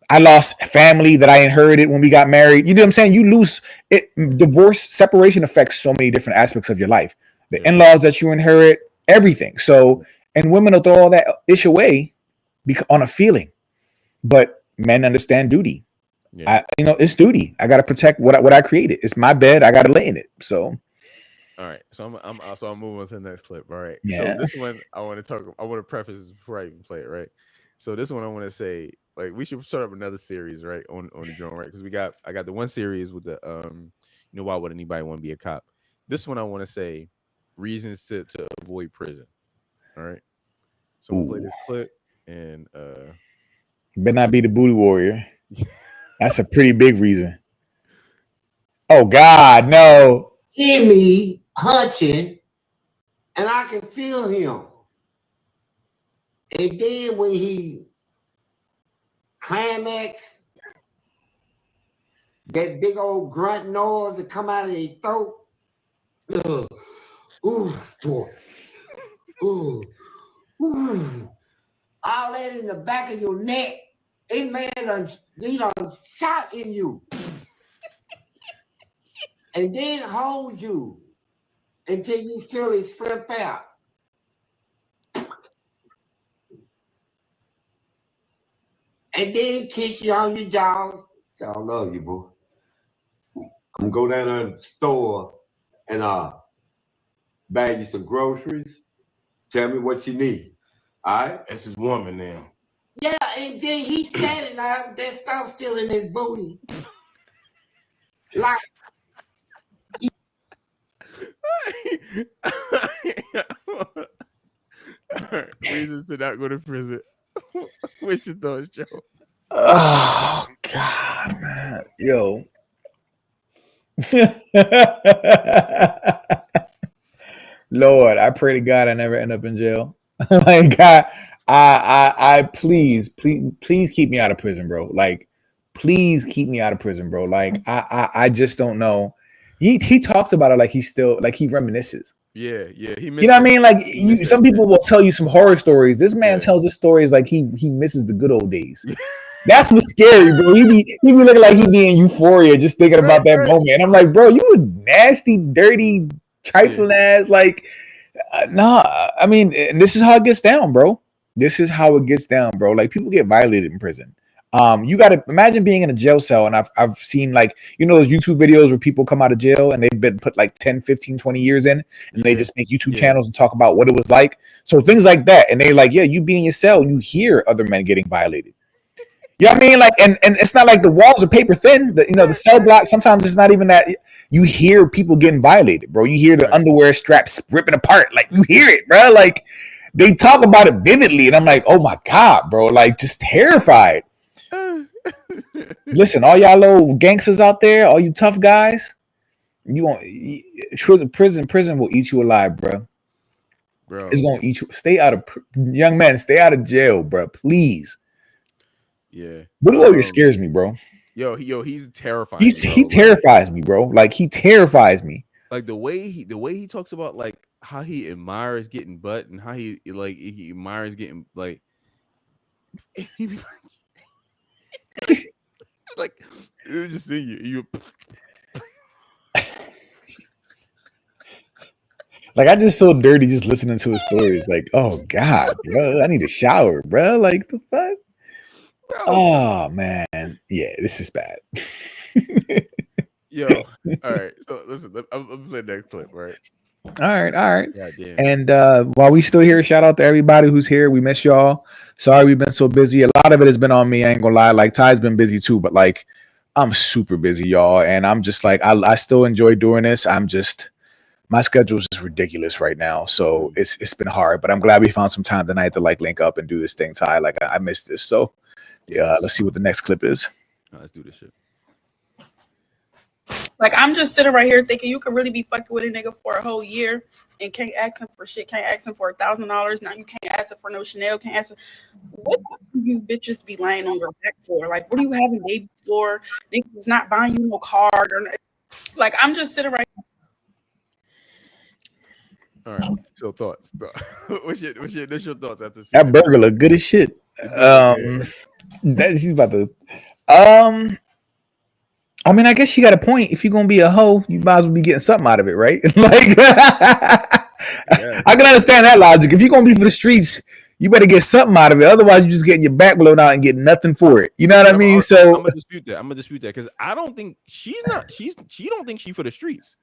I lost family that I inherited when we got married. You know what I'm saying? You lose it. Divorce, separation affects so many different aspects of your life. The in-laws that you inherit, everything. So, and women will throw all that ish away on a feeling, but men understand duty. Yeah. It's duty. I got to protect what I created. It's my bed. I got to lay in it. So, all right. So I'm moving on to the next clip. All right. Yeah. So this one I want to preface this before I even play it. Right. So this one I want to say, like, we should start up another series, right, on the drone, right? Because I got the one series with the why would anybody want to be a cop? This one I want to say reasons to avoid prison. All right. So we'll play this clip and better not be the booty warrior. That's a pretty big reason. Oh God, no. Hear me hunching, and I can feel him. And then when he climax, that big old grunt noise that come out of his throat. Ooh, boy. Ooh. All that in the back of your neck. This man he done shot in you. And then hold you until you feel it slip out. And then kiss you on your jaws. Say, I love you, boy. I'm gonna go down to the store and bag you some groceries. Tell me what you need. All right? That's his woman now. Yeah, and then he's standing there, that stuff still in his booty. Like, all right. Reasons to not go to prison. What's your thoughts, Joe? Oh God, man. Yo. Lord, I pray to God I never end up in jail. Like I please keep me out of prison, bro. Like, please keep me out of prison, bro. Like I just don't know. He talks about it like he's still like he reminisces. Yeah. He You know what I mean? Like some people will tell you some horror stories. This man tells his stories like he misses the good old days. That's what's scary, bro. He be looking like he be in euphoria just thinking about that moment. And I'm like, bro, you a nasty, dirty, trifling ass. Like, nah. I mean, and this is how it gets down, bro. This is how it gets down, bro. Like, people get violated in prison. You got to imagine being in a jail cell, and I've seen like, you know, those YouTube videos where people come out of jail and they've been put like 10, 15, 20 years in, and they just make YouTube channels and talk about what it was like. So things like that. And they like, yeah, you be in your cell and you hear other men getting violated. You know what I mean? Like, and it's not like the walls are paper thin. The cell block, sometimes it's not even that. You hear people getting violated, bro. You hear the underwear straps ripping apart. Like, you hear it, bro. Like, they talk about it vividly. And I'm like, oh my God, bro. Like, just terrified. Listen, all y'all little gangsters out there, all you tough guys, you won't. Prison will eat you alive, bro. It's gonna eat you. Stay out of young men. Stay out of jail, bro. Please. Yeah. Woody always scares me, bro. He's terrifying. He terrifies me, bro. Like, he terrifies me. Like the way he talks about like how he admires getting butt and how he admires getting like he be like it was just seeing you. Like, I just feel dirty just listening to his stories. Like, oh God, bro, I need a shower, bro. Like, the fuck. Bro. Oh man, yeah, this is bad. Yo, all right. So listen, I'm playing the next clip, right? All right. Goddamn. And while we still here, shout out to everybody who's here. We miss y'all. Sorry we've been so busy. A lot of it has been on me. I ain't gonna lie. Like, Ty's been busy too, but like, I'm super busy, y'all. And I'm just like, I still enjoy doing this. My schedule is just ridiculous right now, so it's been hard. But I'm glad we found some time tonight to like link up and do this thing, Ty. Like, I missed this. So yeah, let's see what the next clip is. Let's do this shit. Like, I'm just sitting right here thinking you could really be fucking with a nigga for a whole year and can't ask him for shit, can't ask him for $1,000. Now you can't ask him for no Chanel, can't ask him. What do you bitches be laying on your back for? Like, what are you having babies for? Niggas not buying you no card or like, I'm just sitting right here. All right. So thoughts. What's your initial thoughts after that burger look good as shit? That she's about to. I mean, I guess she got a point. If you're gonna be a hoe, you might as well be getting something out of it, right? Like, I can understand that logic. If you're gonna be for the streets, you better get something out of it. Otherwise, you're just getting your back blown out and getting nothing for it. You know what I mean? So I'm gonna dispute that because I don't think she don't think she's for the streets.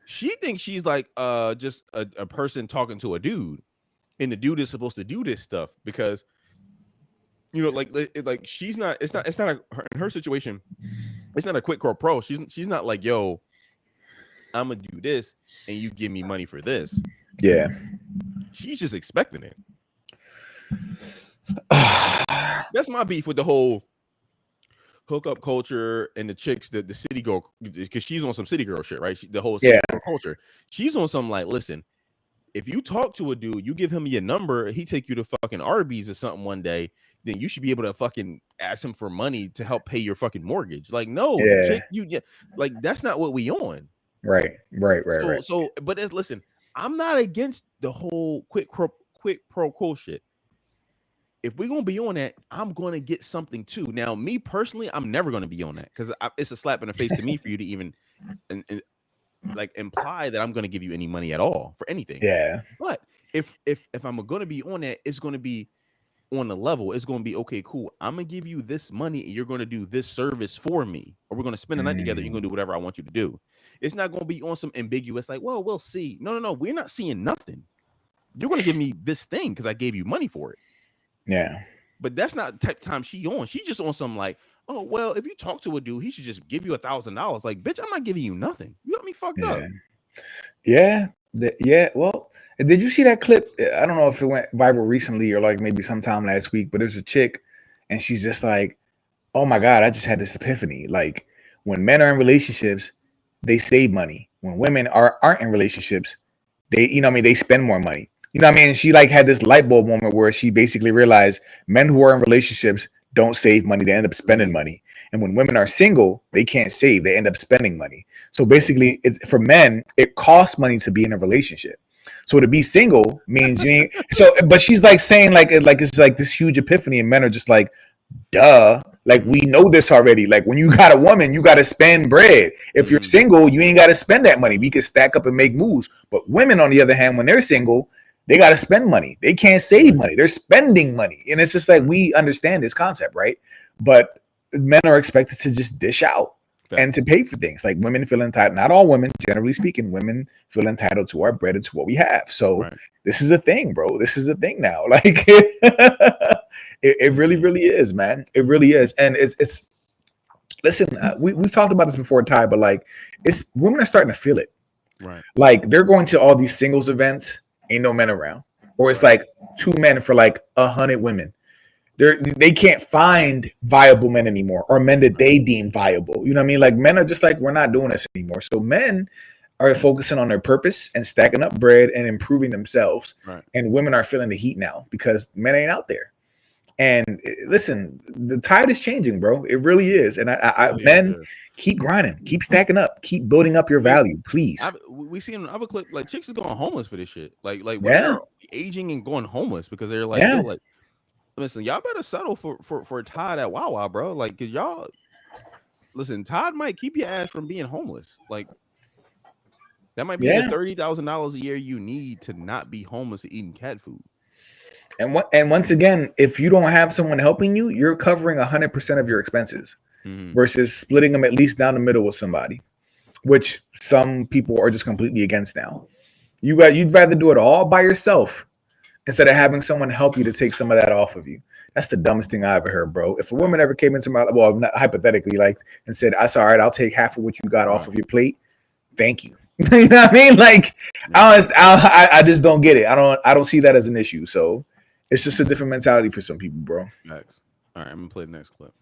She thinks she's like just a person talking to a dude, and the dude is supposed to do this stuff because, you know, like she's not. It's not in her situation. It's not a quid pro. She's not like, yo, I'm gonna do this and you give me money for this. Yeah, she's just expecting it. That's my beef with the whole hookup culture and the chicks, the city girl, because she's on some city girl shit, right? The whole city girl culture. She's on some like, listen, if you talk to a dude, you give him your number, he take you to fucking Arby's or something one day, then you should be able to fucking ask him for money to help pay your fucking mortgage. Like, no, chick, like that's not what we on. Right. So, but listen, I'm not against the whole quid pro quo shit. If we're gonna be on that, I'm gonna get something too. Now, me personally, I'm never gonna be on that because it's a slap in the face to me for you to even like imply that I'm gonna give you any money at all for anything. Yeah. But if I'm gonna be on that, it's gonna be on the level. It's gonna be okay, cool. I'm gonna give you this money and you're gonna do this service for me, or we're gonna spend the night together. You're gonna do whatever I want you to do. It's not gonna be on some ambiguous like, well, we'll see. No, we're not seeing nothing. You're gonna give me this thing because I gave you money for it. Yeah, but that's not the type of time she on. She just on some like, oh well, if you talk to a dude, he should just give you $1,000. Like, bitch, I'm not giving you nothing. You got me fucked up. Yeah. Well, did you see that clip? I don't know if it went viral recently or like maybe sometime last week, but there's a chick, and she's just like, oh my God, I just had this epiphany. Like, when men are in relationships, they save money. When women aren't in relationships, they spend more money. You know what I mean? She like had this light bulb moment where she basically realized men who are in relationships don't save money. They end up spending money. And when women are single, they can't save. They end up spending money. So basically, for men, it costs money to be in a relationship. So to be single means you ain't. So, but she's like saying like it's like this huge epiphany, and men are just like, duh. Like, we know this already. Like, when you got a woman, you got to spend bread. If you're single, you ain't got to spend that money. We can stack up and make moves. But women, on the other hand, when they're single, they got to spend money. They can't save money. They're spending money. And it's just like, we understand this concept, right? but men are expected to just dish out and to pay for things. Like women feel entitled. Not all women, generally speaking, women feel entitled to our bread and to what we have. So this is a thing, bro. This is a thing now. Like it really, really is, man. It really is, and it's. Listen, we've talked about this before, Ty, but like, it's women are starting to feel it. Right. Like they're going to all these singles events, ain't no men around, or it's like 2 men for like 100 women. They can't find viable men anymore, or men that they deem viable. You know what I mean? Like men are just like, we're not doing this anymore. So men are focusing on their purpose and stacking up bread and improving themselves. Right. And women are feeling the heat now because men ain't out there. And listen, the tide is changing, bro. It really is. And men, keep grinding, keep stacking up, keep building up your value, please. We see in other clip, like chicks is going homeless for this shit. Like they're aging and going homeless because they're like, yo, like, listen, y'all better settle for Todd at Wawa, bro. Like, cause y'all, listen, Todd might keep your ass from being homeless. Like, that might be the $30,000 a year you need to not be homeless and eating cat food. And once again, if you don't have someone helping you, you're covering 100% of your expenses versus splitting them at least down the middle with somebody, which some people are just completely against now. You'd rather do it all by yourself instead of having someone help you to take some of that off of you. That's the dumbest thing I ever heard, bro. If a woman ever came into my, well, not hypothetically, like, and said, "That's all right, I'll take half of what you got off of your plate. Thank you." You know what I mean? Like, I just don't get it. I don't see that as an issue. So it's just a different mentality for some people, bro. Next. All right, I'm gonna play the next clip.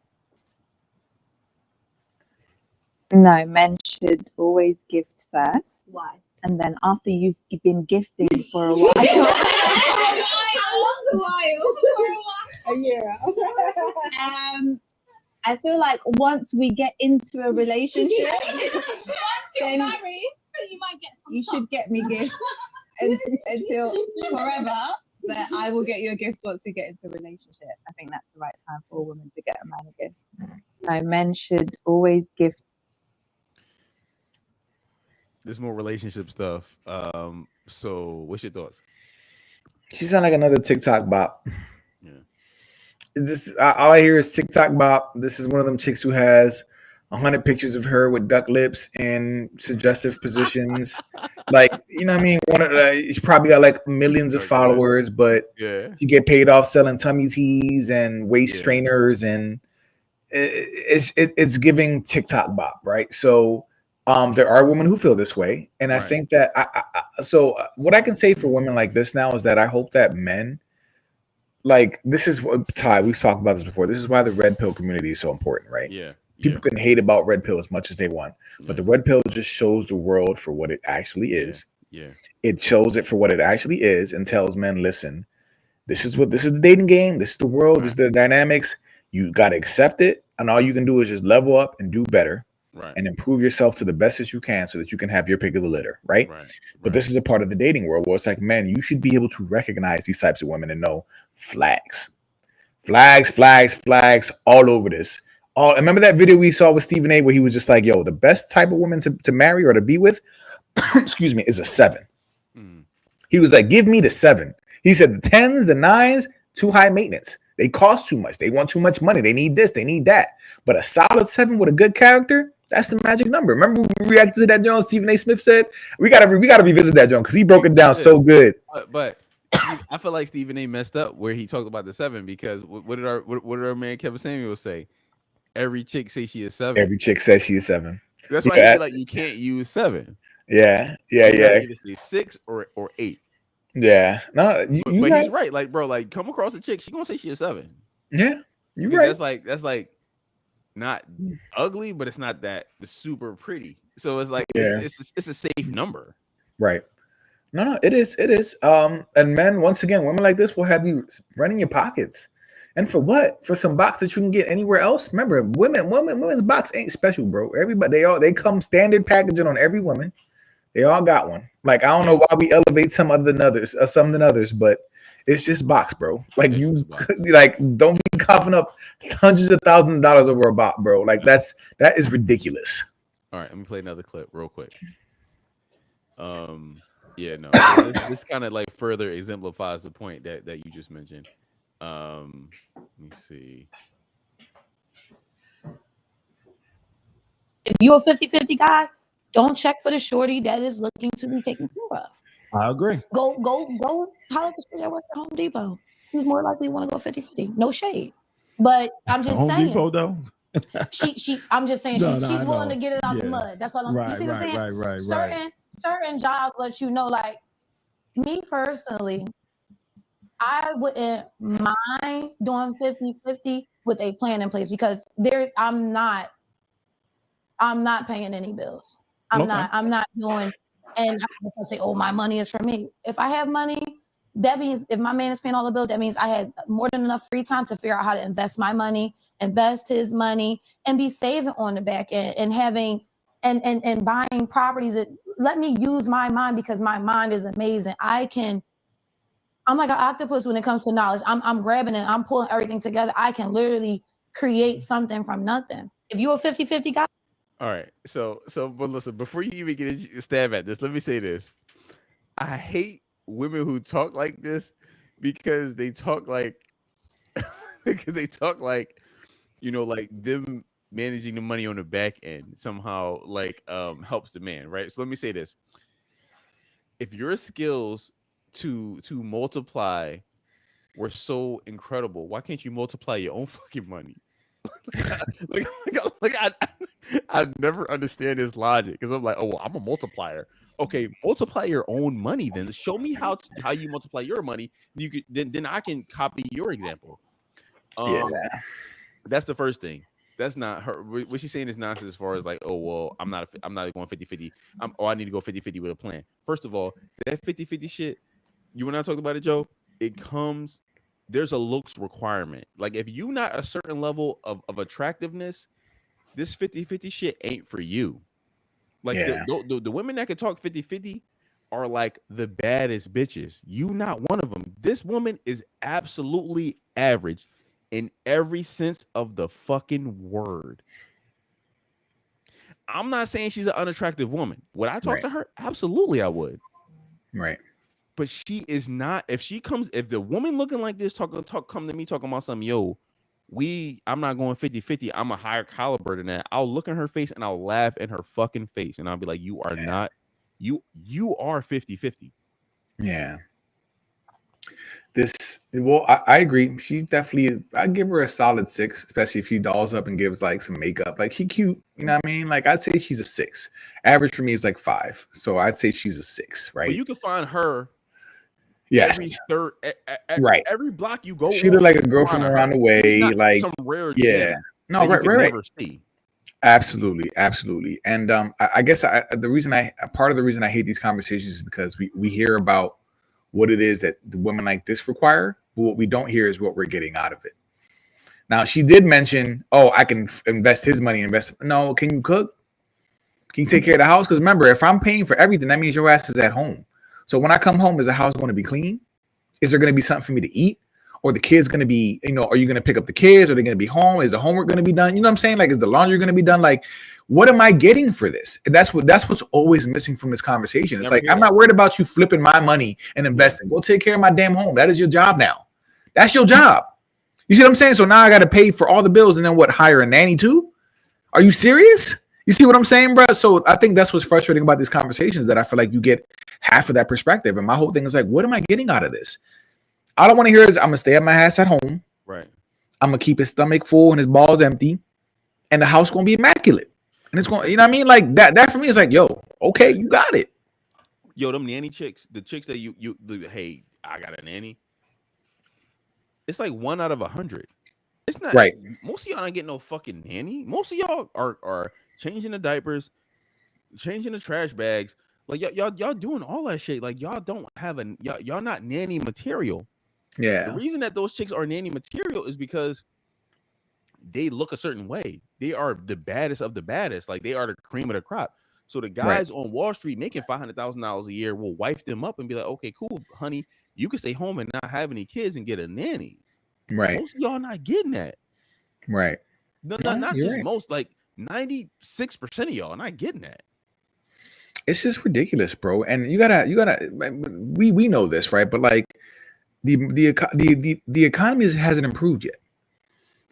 No, men should always gift first. Why? And then after you've been gifting for a while. A year. I feel like once we get into a relationship, then you should get me gifts until forever. But I will get you a gift once we get into a relationship. I think that's the right time for a woman to get a man a gift. No, men should always gift. There's more relationship stuff. So what's your thoughts? She sound like another TikTok bop. Yeah. All I hear is TikTok bop. This is one of them chicks who has 100 pictures of her with duck lips and suggestive positions. Like, you know what I mean? She's probably got like millions of followers, but she get paid off selling tummy teas and waist trainers, and it's giving TikTok bop, right? So there are women who feel this way, and I think that so what I can say for women like this now is that I hope that men, like, this is what, Ty, we've talked about this before. This is why the red pill community is so important, right? People can hate about red pill as much as they want, but the red pill just shows the world for what it actually is. It shows it for what it actually is and tells men, listen, this is the dating game. This is the world. This is the dynamics. You got to accept it. And all you can do is just level up and do better and improve yourself to the best as you can so that you can have your pick of the litter. Right. But this is a part of the dating world where it's like, man, you should be able to recognize these types of women and know flags all over this. Remember that video we saw with Stephen A where he was just like, yo, the best type of woman to marry or to be with, excuse me, is a 7. He was like, give me the 7. He said the 10s, the 9s, too high maintenance. They cost too much. They want too much money. They need this. They need that. But a solid 7 with a good character, that's the magic number. Remember we reacted to that, John? Stephen A. Smith said we gotta revisit that, John, because he broke it down so good. But I feel like Stephen A. messed up where he talked about the 7 because what did our man Kevin Samuel say? Every chick say she is 7. Every chick says she is 7. That's why he like you can't use 7. Yeah. Either say 6 or 8. Yeah, no, but he's right. Like, bro, like come across a chick, she gonna say she a 7. Yeah, you're right. That's like not ugly, but it's not that super pretty. So it's like it's a safe number. Right. No, it is. And men, once again, women like this will have you running your pockets. And for what? For some box that you can get anywhere else? Remember, women's box ain't special, bro. Everybody, they come standard packaging on every woman. They all got one. Like, I don't know why we elevate some than others, but it's just box, bro. Like, like, don't be coughing up hundreds of thousands of dollars over a box, bro. Like, that is ridiculous. All right, let me play another clip real quick. This kind of like further exemplifies the point that you just mentioned. Let me see. If you're a 50-50 guy, don't check for the shorty that is looking to be taken care of. I agree. Go holler at the shorty that works at Home Depot. He's more likely want to go 50-50. No shade. But I'm just Home saying. Depot though. I'm just saying No, she's I willing know. to get it out the Yeah. mud. That's all I'm saying. You see what I'm saying? Right. Certain jobs let you know, like me personally, I wouldn't mind doing 50-50 with a plan in place because I'm not paying any bills. I'm not doing, and I say, oh, my money is for me. If I have money, that means if my man is paying all the bills, that means I had more than enough free time to figure out how to invest my money, invest his money, and be saving on the back end and having and buying properties that let me use my mind because my mind is amazing. I'm like an octopus when it comes to knowledge. I'm grabbing it. I'm pulling everything together. I can literally create something from nothing. If you're a 50-50 guy. All right. So, but listen, before you even get a stab at this, let me say this. I hate women who talk like this because they talk like, you know, like them managing the money on the back end somehow like helps the man, right? So let me say this. If your skills to multiply were so incredible, why can't you multiply your own fucking money? I never understand this logic because I'm like, oh, well, I'm a multiplier. Okay, multiply your own money then. Show me how you multiply your money. You could then I can copy your example. That's the first thing. That's not her. What she's saying is nonsense as far as like, oh, well, I'm not going 50-50. I need to go 50-50 with a plan. First of all, that 50-50 shit, you and I talked about it, Joe. There's a looks requirement. Like if you not a certain level of attractiveness, this 50-50 shit ain't for you. Like the women that can talk 50-50 are like the baddest bitches. You not one of them. This woman is absolutely average in every sense of the fucking word. I'm not saying she's an unattractive woman. Would I talk to her? Absolutely, I would. Right. But she is not. If the woman looking like this come to me talking about something, yo, I'm not going 50-50. I'm a higher caliber than that. I'll look in her face and I'll laugh in her fucking face. And I'll be like, you are not, you are 50-50. Yeah. I agree. She's definitely, I give her a solid 6, especially if she dolls up and gives like some makeup. Like she cute, you know what I mean? Like I'd say she's a 6. Average for me is like 5. So I'd say she's a 6, right? But you can find her. Yes. Every block you go, she look like a girlfriend around the way, like some rare right. Never see. Absolutely. And I guess part of the reason I hate these conversations is because we hear about what it is that the women like this require, but what we don't hear is what we're getting out of it. Now she did mention, oh, I can invest his money. No, can you cook? Can you take care of the house? Because remember, if I'm paying for everything, that means your ass is at home. So when I come home, is the house going to be clean? Is there going to be something for me to eat? Or the kids going to be, are you going to pick up the kids? Are they going to be home? Is the homework going to be done? You know what I'm saying? Like, is the laundry going to be done? Like, what am I getting for this? And that's what's always missing from this conversation. It's like, I'm not worried about you flipping my money and investing. Go take care of my damn home. That is your job now. That's your job. You see what I'm saying? So now I got to pay for all the bills and then hire a nanny too? Are you serious? You see what I'm saying, bro? So I think that's what's frustrating about these conversations, that I feel like you get half of that perspective. And my whole thing is like, what am I getting out of this? All I want to hear is I'm going to stay at my ass at home. Right. I'm going to keep his stomach full and his balls empty. And the house going to be immaculate. And it's going, you know what I mean? Like that for me is like, yo, okay, you got it. Yo, them nanny chicks, the chicks that hey, I got a nanny. It's like 1 out of 100. It's not right. Most of y'all not getting no fucking nanny. Most of y'all are changing the diapers, changing the trash bags. Like y'all doing all that shit. Like y'all don't have y'all not nanny material. Yeah. The reason that those chicks are nanny material is because they look a certain way. They are the baddest of the baddest. Like they are the cream of the crop. So the guys on Wall Street making $500,000 a year will wife them up and be like, okay, cool, honey, you can stay home and not have any kids and get a nanny. Right. Most of y'all not getting that. Right. Not just right. Most, like 96% of y'all not getting that. It's just ridiculous, bro. And you gotta. We know this, right? But like the economy hasn't improved yet.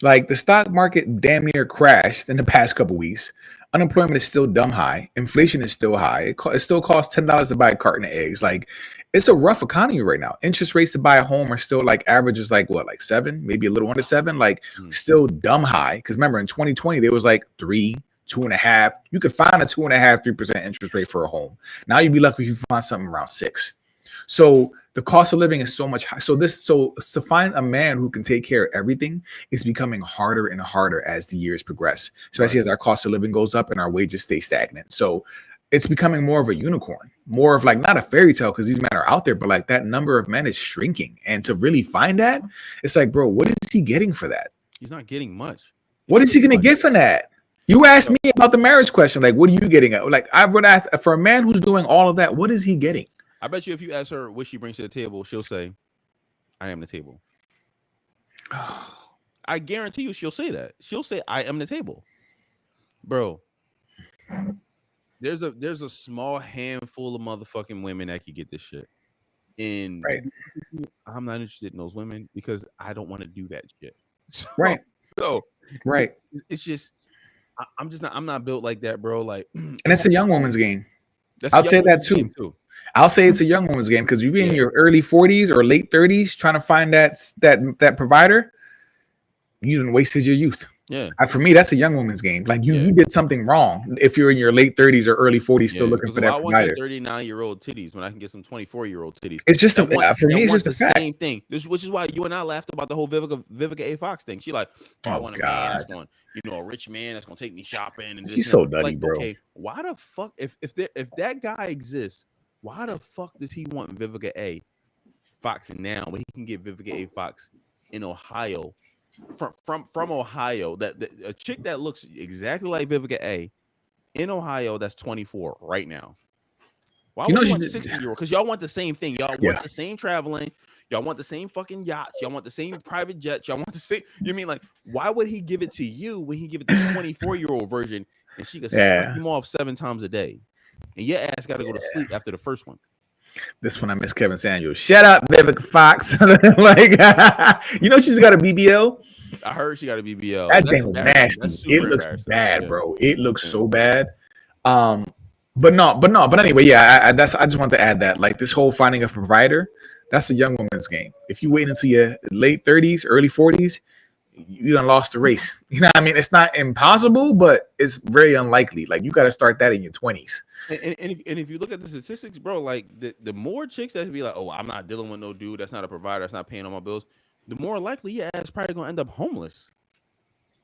Like the stock market damn near crashed in the past couple weeks. Unemployment is still dumb high. Inflation is still high. It still costs $10 to buy a carton of eggs. Like, it's a rough economy right now. Interest rates to buy a home are still like averages like what, like 7, maybe a little under 7. Like, still dumb high. Because remember, in 2020, there was like 3, 2.5. You could find a 2.5, 3% interest rate for a home. Now you'd be lucky if you find something around 6. So the cost of living is so much high. So to find a man who can take care of everything is becoming harder and harder as the years progress, especially as our cost of living goes up and our wages stay stagnant. So it's becoming more of a unicorn, more of like not a fairy tale because these men are out there, but like that number of men is shrinking. And to really find that, it's like, bro, what is he getting for that? He's not getting much. What is he going to get for that? You asked me about the marriage question. Like, what are you getting at? Like, I would ask for a man who's doing all of that. What is he getting? I bet you if you ask her what she brings to the table, she'll say, I am the table. I guarantee you she'll say that. She'll say, I am the table. Bro, there's a small handful of motherfucking women that can get this shit. And I'm not interested in those women because I don't want to do that shit. So it's just I'm not built like that, bro. Like, and it's a young woman's game. I'll say that too. I'll say it's a young woman's game because you be in your early 40s or late 30s trying to find that provider. You done wasted your youth. Yeah. For me, that's a young woman's game. Like you did something wrong if you're in your late 30s or early 40s still looking for that provider. I want 39-year-old titties when I can get some 24-year-old titties. It's just for me, it's just a fact. Same thing. Which is why you and I laughed about the whole Vivica A. Fox thing. She like, I want a man that's going, a rich man that's going to take me shopping. And she's so nutty, bro. Okay, why the fuck if that guy exists? Why the fuck does he want Vivica A. Fox now when he can get Vivica A. Fox in Ohio from Ohio? That a chick that looks exactly like Vivica A. in Ohio that's 24 right now. Why would you want 60-year-old? Because y'all want the same thing. Y'all want the same traveling. Y'all want the same fucking yachts. Y'all want the same private jets. Y'all want the same. You mean like why would he give it to you when he give it the 24-year-old version and she can suck him off 7 times a day? And your ass got to go to sleep after the first one. This one I miss Kevin Samuels. Shut up, Vivica Fox. Like, she's got a BBL. I heard she got a BBL. That thing was nasty. It looks bad, bro. It looks so bad. But anyway, I just want to add that. Like this whole finding a provider, that's a young woman's game. If you wait until your late 30s, early 40s, you done lost the race. You know what I mean? It's not impossible, but it's very unlikely. Like you got to start that in your 20s. And if you look at the statistics, bro, like the more chicks that be like, oh, I'm not dealing with no dude that's not a provider, that's not paying all my bills, the more likely your ass probably gonna end up homeless.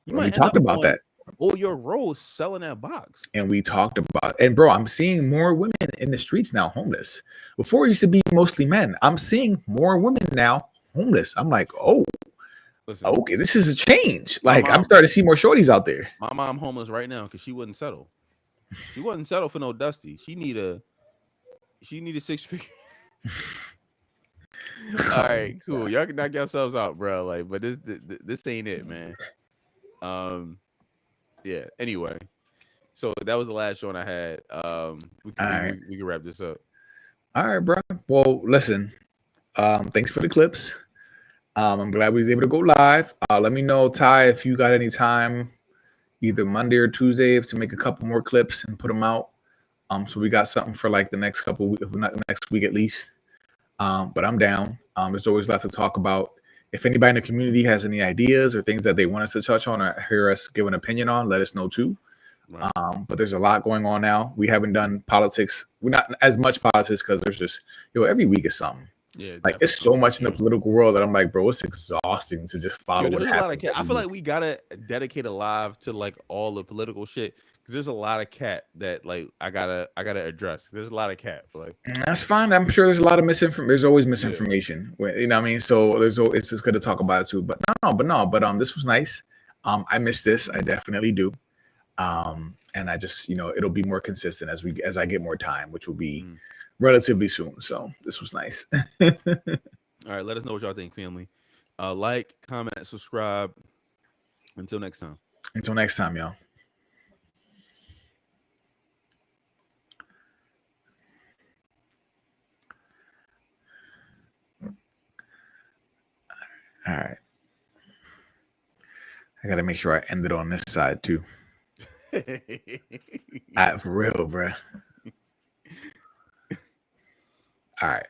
We talked about that. Oh, your role selling that box. And we talked about, and bro, I'm seeing more women in the streets now homeless. Before it used to be mostly men. I'm seeing more women now homeless. I'm like, oh. Listen, okay, this is a change. Like I'm starting to see more shorties out there. My mom homeless right now because she wouldn't settle. She wasn't settle for no Dusty. She need a 6-figure. All right, cool. Y'all can knock yourselves out, bro. Like, but this ain't it, man. Yeah. Anyway, so that was the last show I had. We can wrap this up. All right, bro. Well, listen. Thanks for the clips. I'm glad we was able to go live. Let me know, Ty, if you got any time, either Monday or Tuesday, to make a couple more clips and put them out. So we got something for like the next couple weeks, if not next week at least. But I'm down. There's always lots to talk about. If anybody in the community has any ideas or things that they want us to touch on or hear us give an opinion on, let us know too. Right. But there's a lot going on now. We haven't done politics. We're not as much politics because there's just, every week is something. Yeah, like it's so much in the political world that I'm like, bro, it's exhausting to just follow what happens. I feel like we gotta dedicate a live to like all the political shit because there's a lot of cat that like I gotta address. There's a lot of cat, but like that's fine. I'm sure there's a lot of misinformation. There's always misinformation. Yeah. You know what I mean? So it's just good to talk about it too. But this was nice. I miss this. I definitely do. And I just it'll be more consistent as I get more time, which will be. Relatively soon. So this was nice. All right. Let us know what y'all think, family. Like, comment, subscribe. Until next time. Until next time, y'all. All right. I got to make sure I end it on this side too. For real, bro. All right.